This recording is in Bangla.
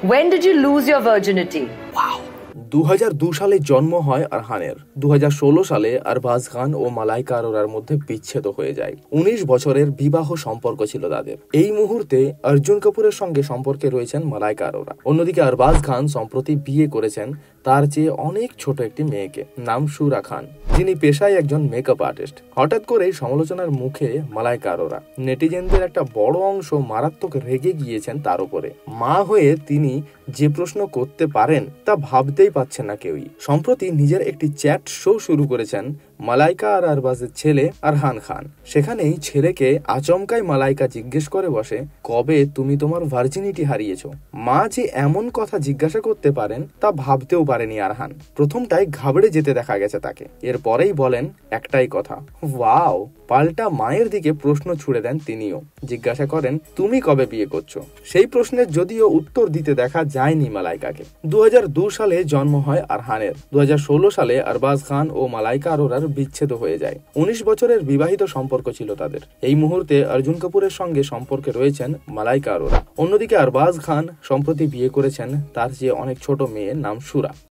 When did you lose your virginity? 2002 সালে জন্ম হয় আরহানের। 2016 সালে আরবাজ খান ও মালাইকা আরোরার মধ্যে বিচ্ছেদ হয়ে যায়। 19 বছরের বিবাহ সম্পর্ক ছিল তাদের। এই মুহূর্তে অর্জুন কাপুরের সঙ্গে সম্পর্কে রয়েছেন মালাইকা আরোরা। অন্যদিকে আরবাজ খান সম্প্রতি বিয়ে করেছেন তার চেয়ে অনেক ছোট একটি মেয়েকে, নাম সুরা খান, যিনি পেশায় একজন মেকআপ আর্টিস্ট। হঠাৎ করেই সমালোচনার মুখে মালাইকা আরোরা। নেটিজেনদের একটা বড় অংশ মারাত্মক রেগে গিয়েছেন তার উপরে। মা হয়ে তিনি যে প্রশ্ন করতে পারেন তা ভাবতেই পাচ্ছেন না কেউই। সম্প্রতি নিজের একটি চ্যাট শো শুরু করেছেন মালাইকা আর আরবাজের ছেলে আরহান খান। সেখানেই ছেলেকে আচমকাই মালাইকা জিজ্ঞেস করে বসে, কবে তুমি তোমার ভার্জিনিটি হারিয়েছো? মা যে এমন কথা জিজ্ঞাসা করতে পারেন তা ভাবতেও পারেনি আরহান। প্রথমটায় ঘাবড়ে যেতে দেখা গেছে তাকে। এরপরেই বলেন একটাই কথা, ওয়াও। পাল্টা মায়ের দিকে প্রশ্ন ছুড়ে দেন তিনিও। জিজ্ঞাসা করেন, তুমি কবে বিয়ে করছো? সেই প্রশ্নের যদিও উত্তর দিতে দেখা যায়নি মালাইকাকে। 2002 সালে জন্ম হয় আরহানের। 2016 সালে আরবাজ খান ও মালাইকা আরোরার বিচ্ছেদ হয়ে যায়। 19 বছরের বিবাহিত সম্পর্ক ছিল তাদের। এই মুহূর্তে অর্জুন কাপুরের সঙ্গে সম্পর্কে রয়েছেন মালাইকা আরোরা। অন্যদিকে আরবাজ খান সম্প্রতি বিয়ে করেছেন তার চেয়ে অনেক ছোট মেয়ে, নাম সুরা।